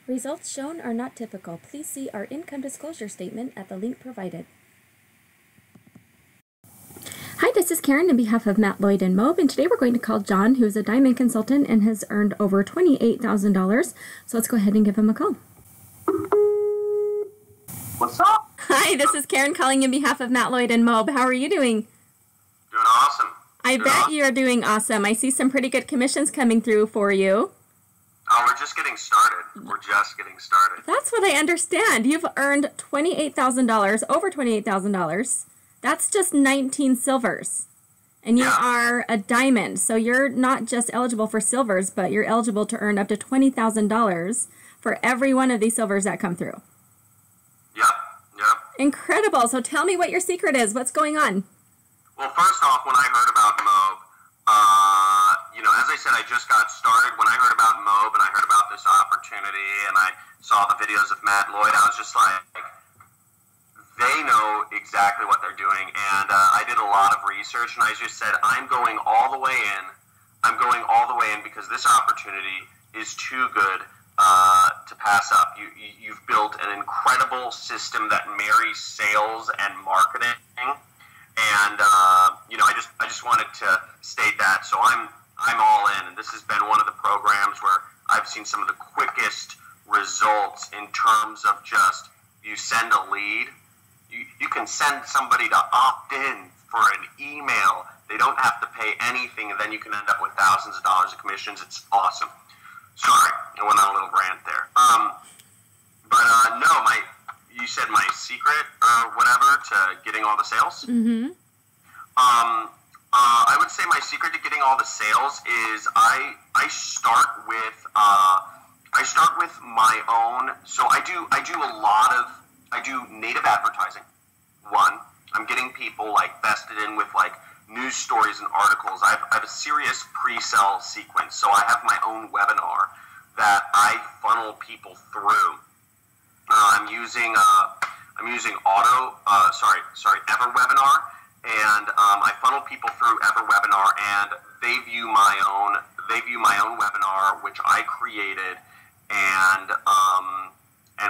Results shown are not typical. Please see our income disclosure statement at the link provided. Hi, this is Karen on behalf of Matt Lloyd and Moab, and today we're going to call John, who is a diamond consultant and has earned over $28,000. So let's go ahead and give him a call. What's up? Hi, this is Karen calling on behalf of Matt Lloyd and Moab. How are you doing? Doing awesome. I bet you're doing awesome. I see some pretty good commissions coming through for you. Oh, we're just getting started. That's what I understand. You've earned $28,000, over $28,000. That's just 19 silvers. And you are a diamond. So you're not just eligible for silvers, but you're eligible to earn up to $20,000 for every one of these silvers that come through. Yep. Incredible. So tell me what your secret is. What's going on? Well, first off, when I heard about Moab, as I said, I just got started. When I heard about Moab and I heard about this opportunity and I saw the videos of Matt Lloyd, I was just like, they know exactly what they're doing. And I did a lot of research and I just said, I'm going all the way in. Because this opportunity is too good to pass up. You've built an incredible system that marries sales and marketing. And I just wanted to state that. So I'm all in, and this has been one of the programs where I've seen some of the quickest results in terms of just you send a lead. You can send somebody to opt in for an email. They don't have to pay anything, and then you can end up with thousands of dollars of commissions. It's awesome. Sorry, I went on a little rant there. You said my secret or whatever to getting all the sales. Mm-hmm. I would say my secret to getting all the sales is I start with my own. So I do native advertising. One, I'm getting people like vested in with like news stories and articles. I have a serious pre-sale sequence. So I have my own webinar that I funnel people through. I'm using EverWebinar, and I funnel people through EverWebinar, and they view my own webinar, which I created, and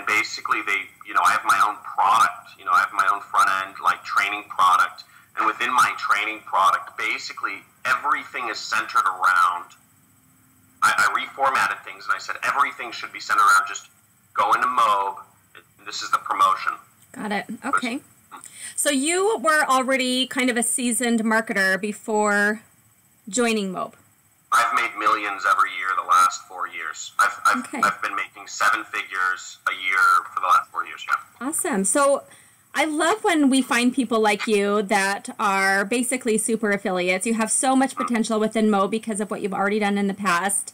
basically I have my own product. I have my own front end like training product, and within my training product, basically everything is centered around. I reformatted things, and I said everything should be centered around just go into Moab. This is the promotion. Got it. Okay. So you were already kind of a seasoned marketer before joining Moab. I've made millions every year the last 4 years. I've been making 7 figures a year for the last 4 years. Yeah. Awesome. So I love when we find people like you that are basically super affiliates. You have so much potential within Moab because of what you've already done in the past.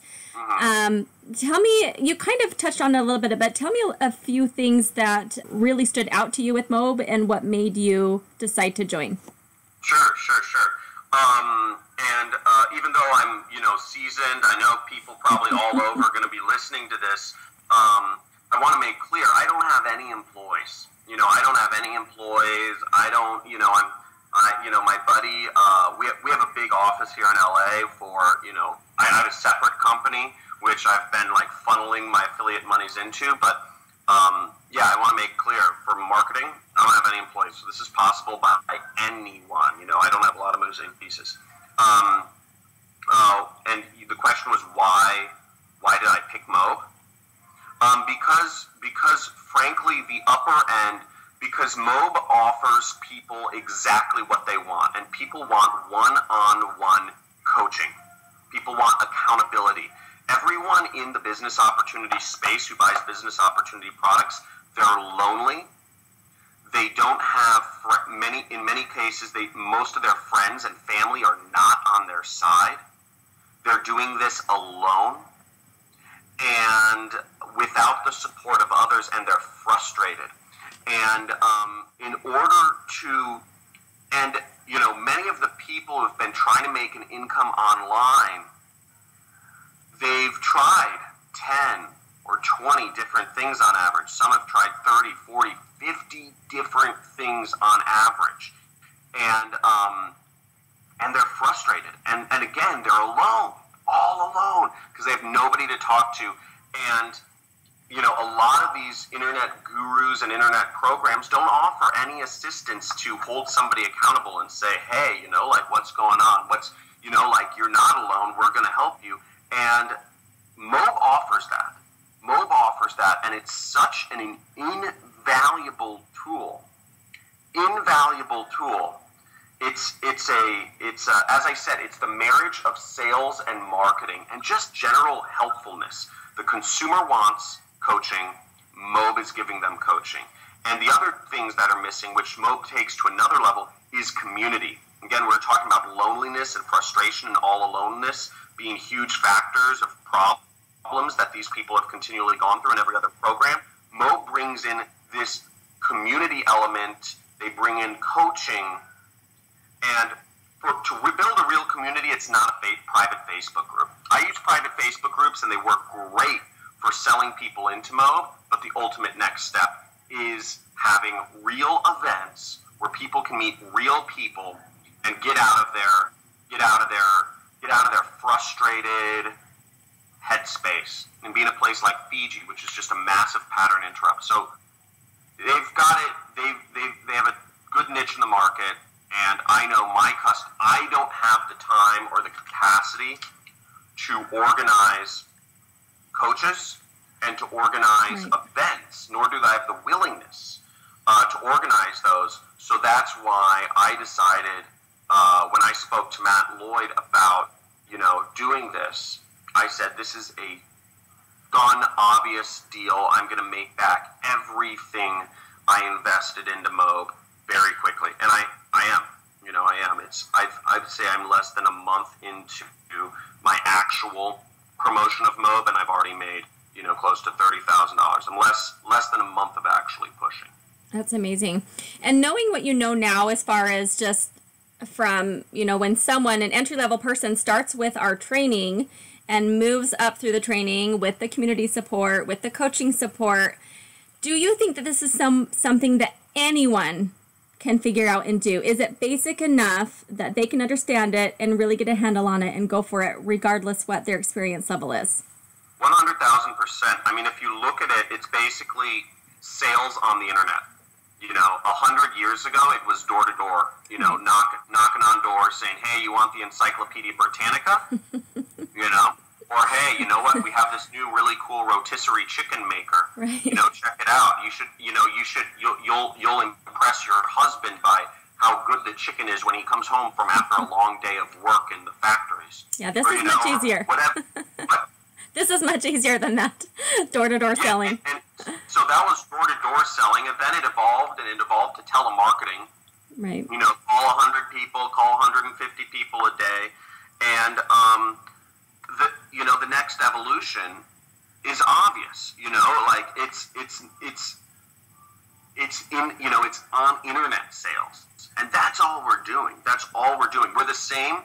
Tell me, you kind of touched on it a little bit, but tell me a few things that really stood out to you with Moab and what made you decide to join. Sure. Even though I'm, seasoned, I know people probably all over are going to be listening to this. I want to make clear, I don't have any employees. I don't have any employees. I don't, my buddy, we have a big office here in LA for, I have a separate company, which I've been like funneling my affiliate monies into. But I want to make clear for marketing, I don't have any employees. So this is possible by anyone. I don't have a lot of moving pieces. And the question was why did I pick Moab? Because frankly, the upper end, because Moab offers people exactly what they want, and people want one-on-one coaching. People want accountability. Everyone in the business opportunity space who buys business opportunity products, they're lonely. They don't have in many cases, most of their friends and family are not on their side. They're doing this alone and without the support of others, and they're frustrated. And many of the people who've been trying to make an income online, they've tried 10 or 20 different things on average. Some have tried 30, 40, 50 different things on average. And they're frustrated. And again, they're alone, all alone, because they have nobody to talk to. And, a lot of these internet gurus and internet programs don't offer any assistance to hold somebody accountable and say, hey, like, what's going on? Like, you're not alone. We're going to help you. And Mob offers that. Mob offers that, and it's such an invaluable tool. Invaluable tool. It's as I said, it's the marriage of sales and marketing and just general helpfulness. The consumer wants coaching. Mob is giving them coaching. And the other things that are missing, which Mob takes to another level, is community. Again, we're talking about loneliness and frustration and all aloneness being huge factors of problems that these people have continually gone through in every other program. Mob brings in this community element. They bring in coaching. And to rebuild a real community, it's not a private Facebook group. I use private Facebook groups, and they work great for selling people into Mob. But the ultimate next step is having real events where people can meet real people and get out of their frustrated headspace and be in a place like Fiji, which is just a massive pattern interrupt. So they've got it. They have a good niche in the market. And I know I don't have the time or the capacity to organize coaches and to organize events, nor do I have the willingness to organize those. So that's why I decided when I spoke to Matt Lloyd about, doing this, I said, this is a done, obvious deal. I'm going to make back everything I invested into Mob very quickly. And I am. I am. I'd say I'm less than a month into my actual promotion of Mob, and I've already made, close to $30,000. I'm less than a month of actually pushing. That's amazing. And knowing what you know now, as far as just from, when an entry-level person starts with our training and moves up through the training with the community support, with the coaching support, do you think that this is something that anyone can figure out and do? Is it basic enough that they can understand it and really get a handle on it and go for it regardless what their experience level is? 100,000%. I mean, if you look at it, it's basically sales on the internet. 100 years ago, it was door to door, knocking on doors saying, hey, you want the Encyclopedia Britannica? Or hey, you know what? We have this new really cool rotisserie chicken maker. Right. Check it out. You'll impress your husband by how good the chicken is when he comes home from after a long day of work in the factories. Yeah, this is much easier. Whatever. This is much easier than that. Door-to-door selling. And so that was door-to-door selling, and then it evolved to telemarketing. Right. Call 100 people, call 150 people a day, and the next evolution is obvious. Like it's on internet sales, and that's all we're doing. We're the same,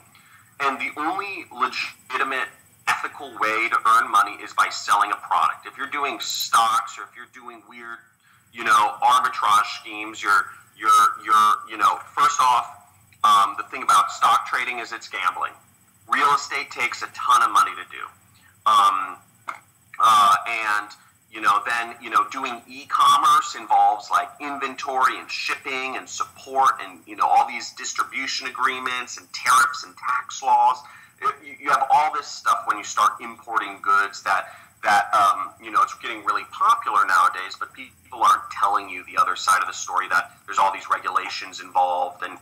and the only legitimate ethical way to earn money is by selling a product. If you're doing stocks or if you're doing weird, arbitrage schemes, you're first off, the thing about stock trading is it's gambling. Real estate takes a ton of money to do. Then doing e-commerce involves like inventory and shipping and support and, all these distribution agreements and tariffs and tax laws. You have all this stuff when you start importing goods that it's getting really popular nowadays, but people aren't telling you the other side of the story, that there's all these regulations involved, and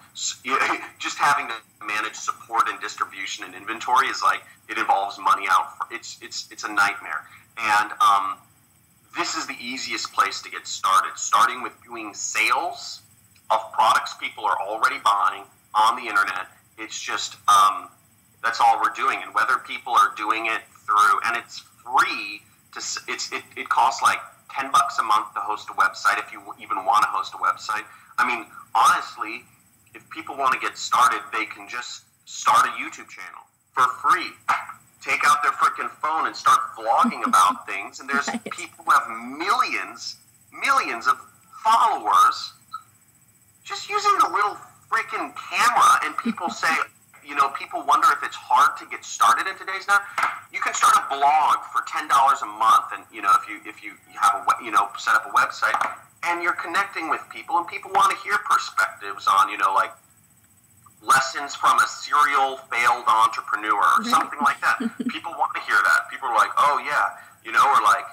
just having to manage support and distribution and inventory is like, it involves money out. It's a nightmare. And this is the easiest place to get started, starting with doing sales of products people are already buying on the internet. It's just that's all we're doing. And whether people are doing it through, and it's free it costs like $10 a month to host a website, if you even want to host a website. I mean, honestly, if people want to get started, they can just start a YouTube channel for free. Take out their freaking phone and start vlogging about things. And there's people who have millions of followers just using a little freaking camera. And people say, people wonder if it's hard to get started in today's now. You can start a blog for $10 a month, and if you have set up a website, and you're connecting with people, and people want to hear perspectives on like lessons from a serial failed entrepreneur or something like that. People want to hear that. People are like, oh yeah, or like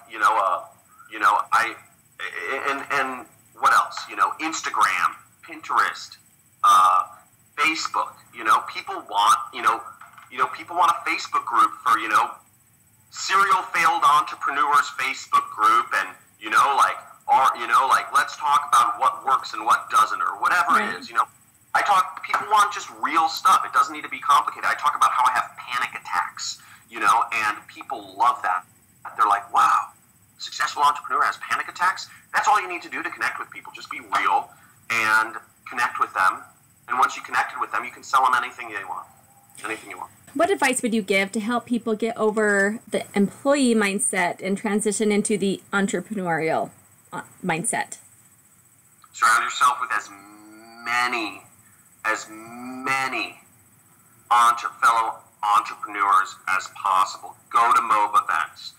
and what else? Instagram, Pinterest, Facebook. People want people want a Facebook group for serial failed entrepreneurs Facebook group, and let's talk about what works and what doesn't, or whatever it is. People want just real stuff. It doesn't need to be complicated. I talk about how I have panic attacks, and people love that. They're like, wow, successful entrepreneur has panic attacks? That's all you need to do to connect with people. Just be real and connect with them. And once you connected with them, you can sell them anything you want. Anything you want. What advice would you give to help people get over the employee mindset and transition into the entrepreneurial mindset? Surround yourself with as many fellow entrepreneurs as possible. Go to MOB events.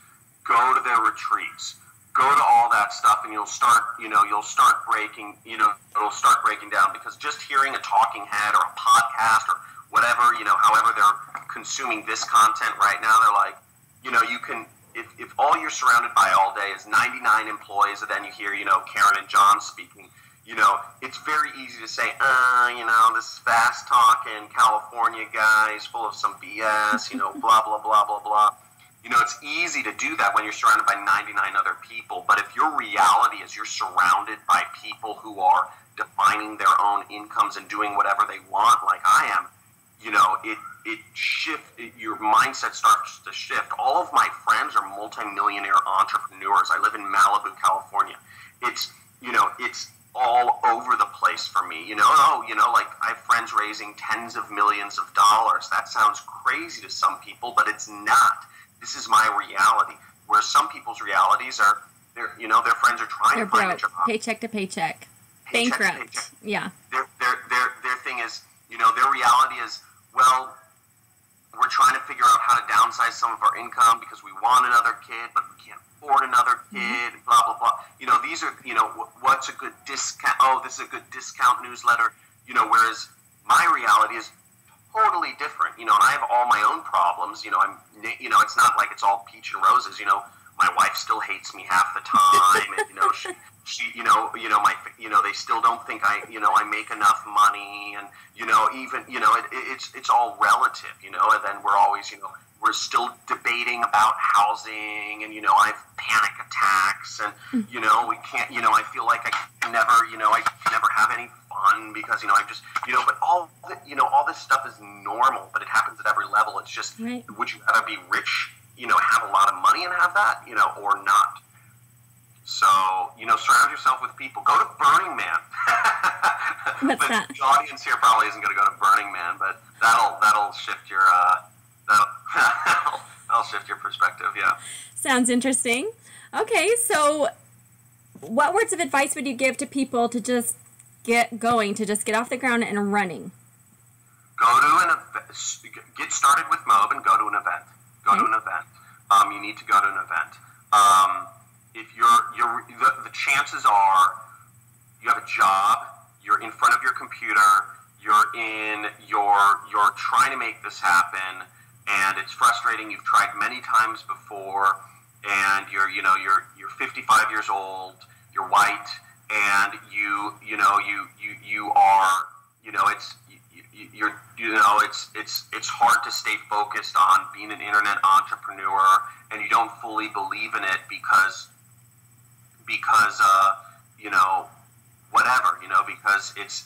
Go to their retreats. Go to all that stuff, and it'll start breaking down, because just hearing a talking head or a podcast or whatever, however they're consuming this content right now, they're like, you can, if all you're surrounded by all day is 99 employees, and then you hear, Karen and John speaking, it's very easy to say, this fast talking California guy is full of some BS, blah, blah, blah, blah, blah. It's easy to do that when you're surrounded by 99 other people. But if your reality is you're surrounded by people who are defining their own incomes and doing whatever they want, like I am, your mindset starts to shift. All of my friends are multimillionaire entrepreneurs. I live in Malibu, California. It's all over the place for me. Like I have friends raising tens of millions of dollars. That sounds crazy to some people, but it's not. This is my reality. Where some people's realities are, their friends are trying to find a job, paycheck to paycheck, bankrupt. Yeah. Their thing is, their reality is, well, we're trying to figure out how to downsize some of our income because we want another kid, but we can't afford another kid. Blah blah blah. These are what's a good discount? Oh, this is a good discount newsletter. Whereas my reality is totally different, and I have all my own problems, it's not like it's all peach and roses, my wife still hates me half the time, and, they still don't think I make enough money, and, it's all relative, and then we're always, we're still debating about housing, and, I have panic attacks, and, we can't, I feel like I can never have any fun because, I just, but all this stuff is normal, but it happens at every level. It's just, right. Would you rather be rich, have a lot of money and have that, or not? So, surround yourself with people. Go to Burning Man. What's that? The audience here probably isn't going to go to Burning Man, but that'll shift your, that'll shift your perspective, yeah. Sounds interesting. Okay, so what words of advice would you give to people to just get going, to just get off the ground and running? Go to an event. Get started with MOB and go to an event. Go to an event. You need to go to an event. If the chances are you have a job, you're in front of your computer, you're trying to make this happen, and it's frustrating. You've tried many times before, and you're 55 years old, you're white, and you are, it's hard to stay focused on being an internet entrepreneur, and you don't fully believe in it because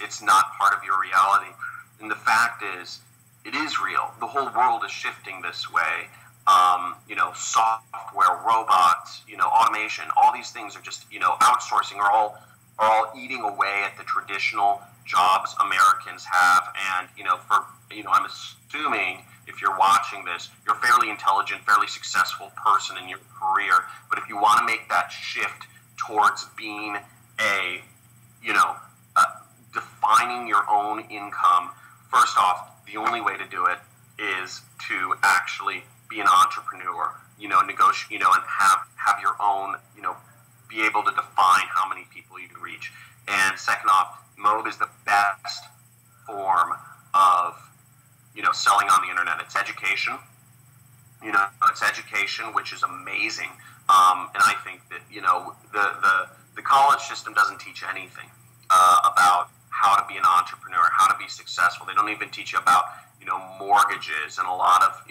it's not part of your reality. And the fact is, it is real. The whole world is shifting this way. Software, robots, automation, all these things are just, outsourcing are all eating away at the traditional jobs Americans have. And, I'm assuming if you're watching this, you're a fairly intelligent, fairly successful person in your career. But if you want to make that shift towards being defining your own income, first off, the only way to do it is to actually be an entrepreneur, negotiate, and have your own, be able to define how many people you can reach. And second off, Mob is the best form of, selling on the internet. It's education. It's education, which is amazing. And I think that, the college system doesn't teach anything about how to be an entrepreneur, how to be successful. They don't even teach you about, mortgages, and a lot of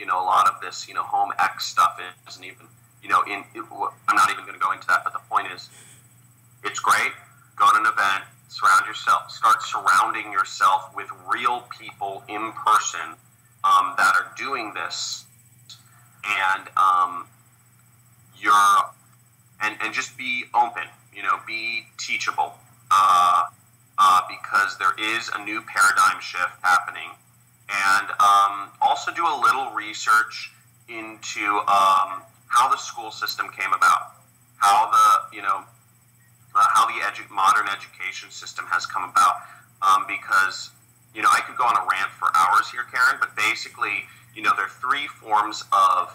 this, home ec stuff isn't even, I'm not even going to go into that, but the point is, it's great. Go to an event, start surrounding yourself with real people in person that are doing this, and and just be open, be teachable, because there is a new paradigm shift happening, and also do a little research into how the school system came about, how the modern education system has come about, because I could go on a rant for hours here, Karen, but basically, there are three forms of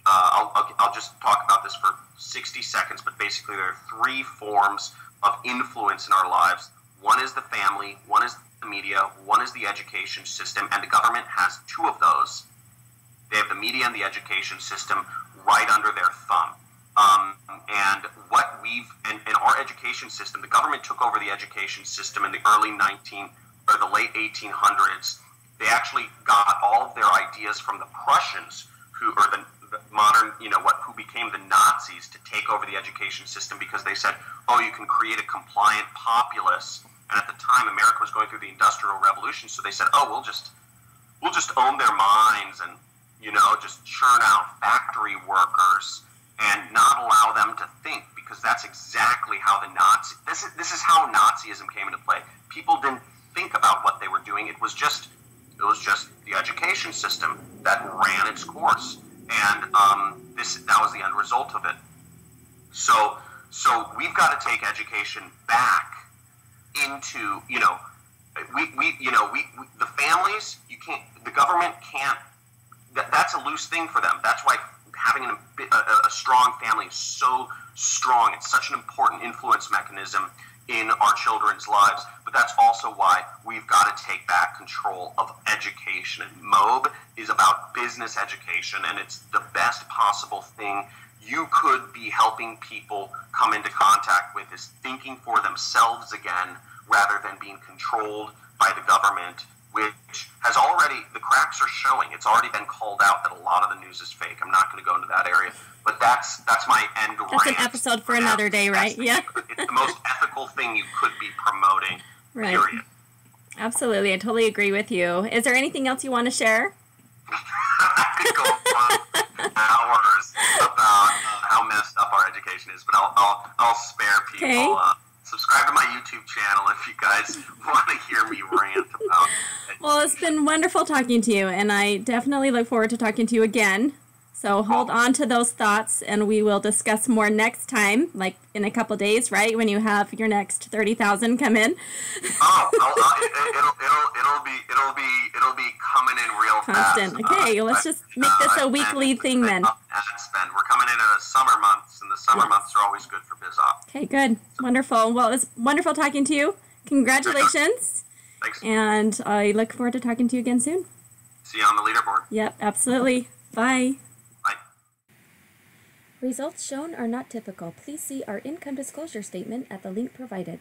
I'll just talk about this for 60 seconds, but basically there are three forms of influence in our lives. One is the family, one is the media, one is the education system, and the government has two of those. They have the media and the education system right under their thumb. And in our education system, the government took over the education system in the the late 1800s. They actually got all of their ideas from the Prussians, who became the Nazis, to take over the education system, because they said, you can create a compliant populace. And at the time, America was going through the Industrial Revolution, so they said, we'll just own their minds and, just churn out factory workers and not allow them to think, because that's exactly how this is how Nazism came into play. People didn't think about what they were doing. It was just the education system that ran its course, and that was the end result of it. So we've got to take education back into, the families, the government can't, that's a loose thing for them. That's why having a strong family is so strong. It's such an important influence mechanism in our children's lives. But that's also why we've got to take back control of education. And MOB is about business education, and it's the best possible thing you could be helping people come into contact with, is thinking for themselves again, rather than being controlled by the government, which has already, the cracks are showing. It's already been called out that a lot of the news is fake. I'm not going to go into that area, but that's my end rant. That's an episode for another day, right? Yeah. It's the most ethical thing you could be promoting, right. Period. Absolutely. I totally agree with you. Is there anything else you want to share? I could go on hours about how messed up our education is, but I'll spare people. Okay. Subscribe to my YouTube channel if you guys want to hear me rant about it. Well, it's been wonderful talking to you, and I definitely look forward to talking to you again. So hold on to those thoughts, and we will discuss more next time, like in a couple days, right? When you have your next 30,000 come in. It'll be coming in real constant. Fast. Okay, let's just make this a weekly thing then. We're coming into the summer months, and the summer months are always good for BizOp. Okay, good, wonderful. Well, it was wonderful talking to you. Congratulations. Thanks. And I look forward to talking to you again soon. See you on the leaderboard. Yep, absolutely. Bye. Bye. Results shown are not typical. Please see our income disclosure statement at the link provided.